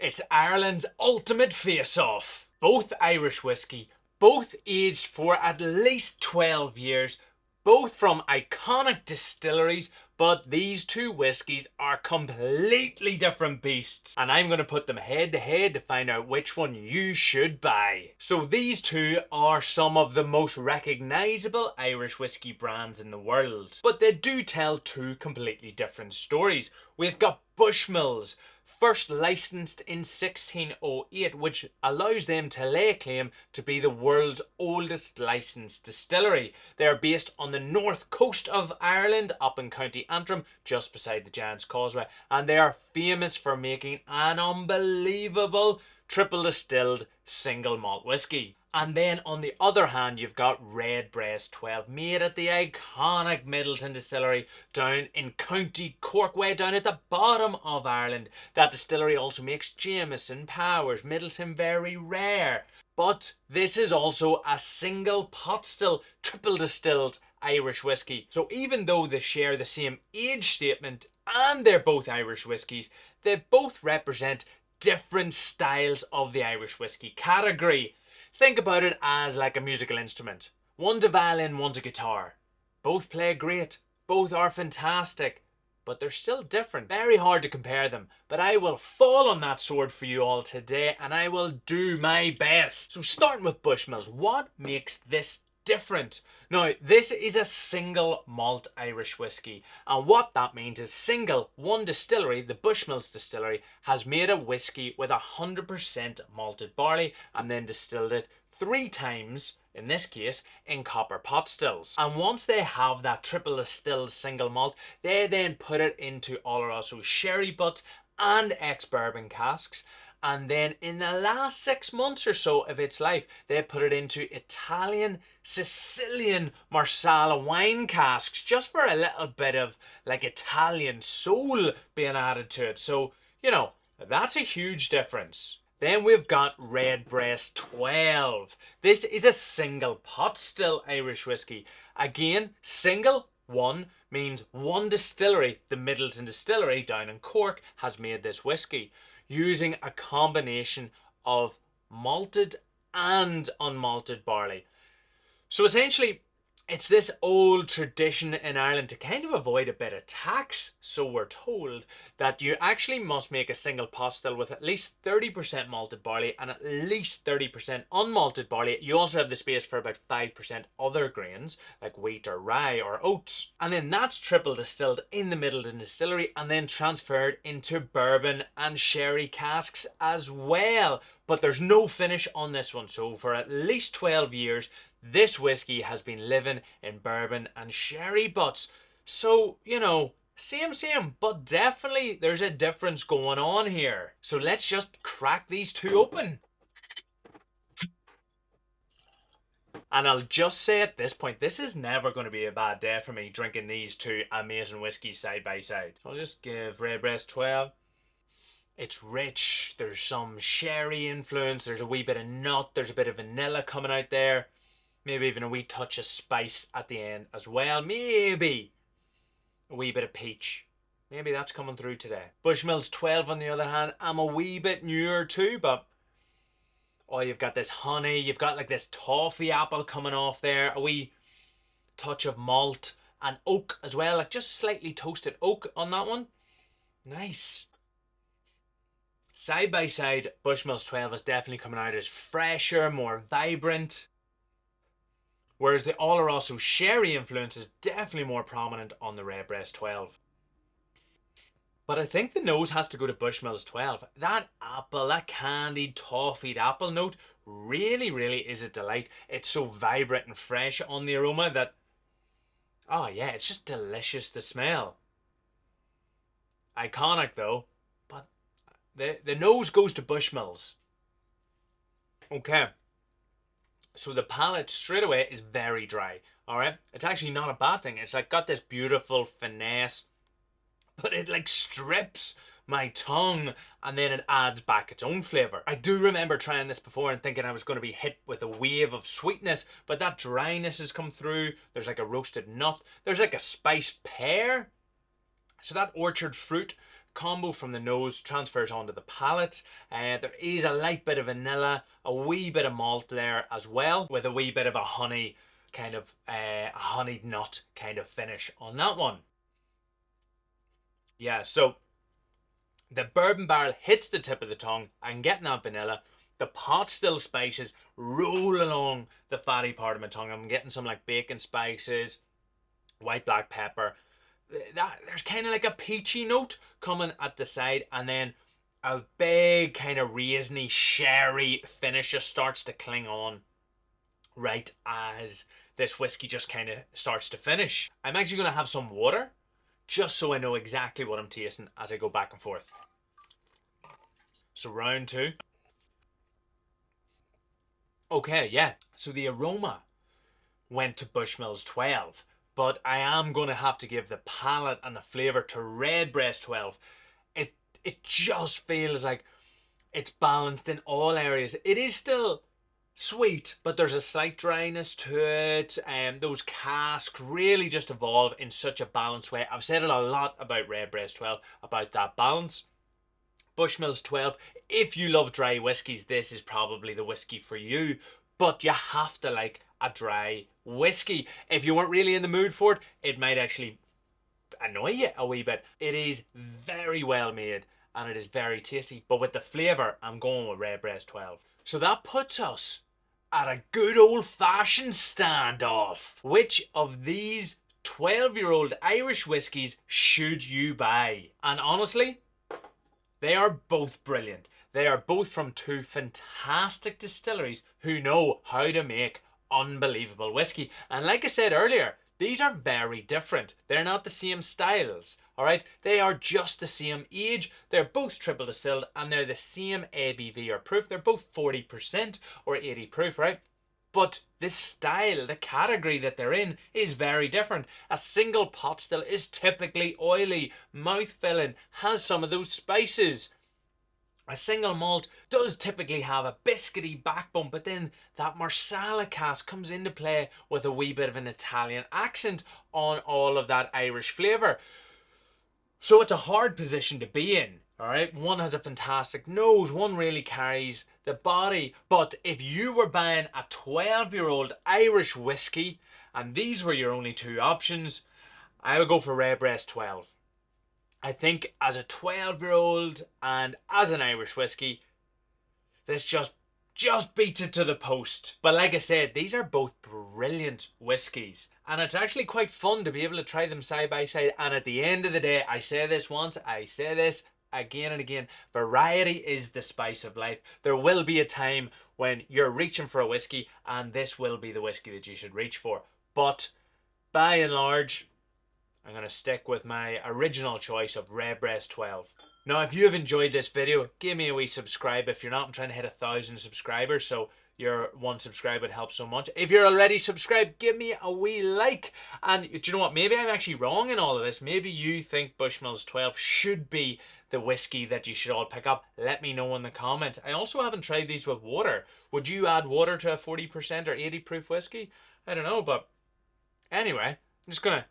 It's Ireland's ultimate face-off. Both Irish whiskey, both aged for at least 12 years, both from iconic distilleries, but these two whiskies are completely different beasts, and I'm going to put them head to head to find out which one you should buy. So these two are some of the most recognisable Irish whiskey brands in the world, but they do tell two completely different stories. We've got Bushmills, first licensed in 1608, which allows them to lay claim to be the world's oldest licensed distillery. They are based on the north coast of Ireland, up in County Antrim, just beside the Giant's Causeway, and they are famous for making an unbelievable triple distilled single malt whiskey. And then on the other hand, you've got Redbreast 12, made at the iconic Midleton distillery down in County Cork, way down at the bottom of Ireland. That distillery also makes Jameson, Powers, Midleton Very Rare. But this is also a single pot still, triple distilled Irish whiskey. So even though they share the same age statement and they're both Irish whiskies, they both represent different styles of the Irish whiskey category. Think about it as like a musical instrument. One's a violin, one's a guitar. Both play great, both are fantastic, but they're still different. Very hard to compare them, but I will fall on that sword for you all today and I will do my best. So starting with Bushmills, what makes this different? Now, this is a single malt Irish whiskey, and what that means is one distillery, the Bushmills distillery, has made a whiskey with 100% malted barley and then distilled it 3 times, in this case, in copper pot stills. And once they have that triple distilled single malt, they then put it into Oloroso sherry butts and ex-bourbon casks. And then in the last 6 months or so of its life, they put it into Italian, Sicilian Marsala wine casks, just for a little bit of like Italian soul being added to it. So, you know, that's a huge difference. Then we've got Redbreast 12. This is a single pot still Irish whiskey. Again, single, one, means one distillery, the Midleton Distillery down in Cork, has made this whiskey, using a combination of malted and unmalted barley. So essentially, it's this old tradition in Ireland to kind of avoid a bit of tax, so we're told, that you actually must make a single pot still with at least 30% malted barley and at least 30% unmalted barley. You also have the space for about 5% other grains, like wheat or rye or oats. And then that's triple distilled in the Midleton Distillery and then transferred into bourbon and sherry casks as well. But there's no finish on this one, so for at least 12 years, this whiskey has been living in bourbon and sherry butts. So, you know, same, but definitely there's a difference going on here. So let's just crack these two open. And I'll just say at this point, this is never going to be a bad day for me drinking these two amazing whiskeys side by side. So I'll just give Redbreast 12. It's rich, there's some sherry influence, there's a wee bit of nut, there's a bit of vanilla coming out there. Maybe even a wee touch of spice at the end as well. Maybe a wee bit of peach. Maybe that's coming through today. Bushmills 12 on the other hand, I'm a wee bit newer too, but oh, you've got this honey, you've got like this toffee apple coming off there, a wee touch of malt and oak as well, like just slightly toasted oak on that one. Nice. Side by side, Bushmills 12 is definitely coming out as fresher, more vibrant. Whereas the Oloroso sherry influence is definitely more prominent on the Redbreast 12. But I think the nose has to go to Bushmills 12. That apple, that candied, toffeed apple note really is a delight. It's so vibrant and fresh on the aroma that, oh yeah, it's just delicious to smell. Iconic though, but the nose goes to Bushmills. Okay. So the palate straight away is very dry, alright? It's actually not a bad thing. It's like got this beautiful finesse, but it like strips my tongue and then it adds back its own flavour. I do remember trying this before and thinking I was going to be hit with a wave of sweetness, but that dryness has come through. There's like a roasted nut. There's like a spiced pear. So that orchard fruit combo from the nose transfers onto the palate. There is a light bit of vanilla, a wee bit of malt there as well, with a wee bit of a honey kind of a honeyed nut kind of finish on that one. Yeah, so the bourbon barrel hits the tip of the tongue and getting that vanilla. The pot still spices roll along the fatty part of my tongue. I'm getting some like bacon spices, white black pepper. There's kind of like a peachy note coming at the side, and then a big kind of raisiny sherry finish just starts to cling on right as this whiskey just kind of starts to finish. I'm actually going to have some water just so I know exactly what I'm tasting as I go back and forth. So round two. Okay, yeah. So the aroma went to Bushmills 12, but I am going to have to give the palate and the flavour to Redbreast 12. It just feels like it's balanced in all areas. It is still sweet, but there's a slight dryness to it. Those casks really just evolve in such a balanced way. I've said it a lot about Redbreast 12, about that balance. Bushmills 12, if you love dry whiskies, this is probably the whiskey for you, but you have to like a dry whiskey. If you weren't really in the mood for it, it might actually annoy you a wee bit. It is very well made and it is very tasty, but with the flavour, I'm going with Redbreast 12. So that puts us at a good old-fashioned standoff. Which of these 12-year-old Irish whiskies should you buy? And honestly, they are both brilliant. They are both from two fantastic distilleries who know how to make unbelievable whiskey. And like I said earlier, these are very different. They're not the same styles, all right? They are just the same age. They're both triple distilled and they're the same ABV or proof. They're both 40% or 80 proof, right? But this style, the category that they're in, is very different. A single pot still is typically oily, mouth-filling, has some of those spices. A single malt does typically have a biscuity backbone, but then that Marsala cask comes into play with a wee bit of an Italian accent on all of that Irish flavour. So it's a hard position to be in, alright? One has a fantastic nose, one really carries the body. But if you were buying a 12-year-old Irish whiskey, and these were your only two options, I would go for Redbreast 12. I think as a 12-year-old and as an Irish whiskey, this just beats it to the post. But like I said, these are both brilliant whiskies. And it's actually quite fun to be able to try them side by side. And at the end of the day, I say this once, I say this again and again, variety is the spice of life. There will be a time when you're reaching for a whiskey and this will be the whiskey that you should reach for. But by and large, I'm going to stick with my original choice of Redbreast 12. Now, if you have enjoyed this video, give me a wee subscribe. If you're not, I'm trying to hit 1,000 subscribers, so your one subscribe would help so much. If you're already subscribed, give me a wee like. And do you know what? Maybe I'm actually wrong in all of this. Maybe you think Bushmills 12 should be the whiskey that you should all pick up. Let me know in the comments. I also haven't tried these with water. Would you add water to a 40% or 80 proof whiskey? I don't know, but anyway, I'm just going to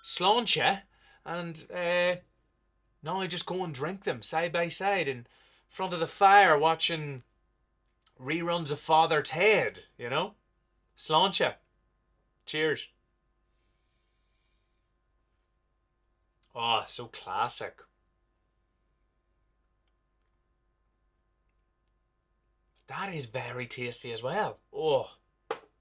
slaunch you, and now I just go and drink them side by side in front of the fire watching reruns of Father Ted, you know? Slaunch you. Cheers. Oh, so classic. That is very tasty as well. Oh.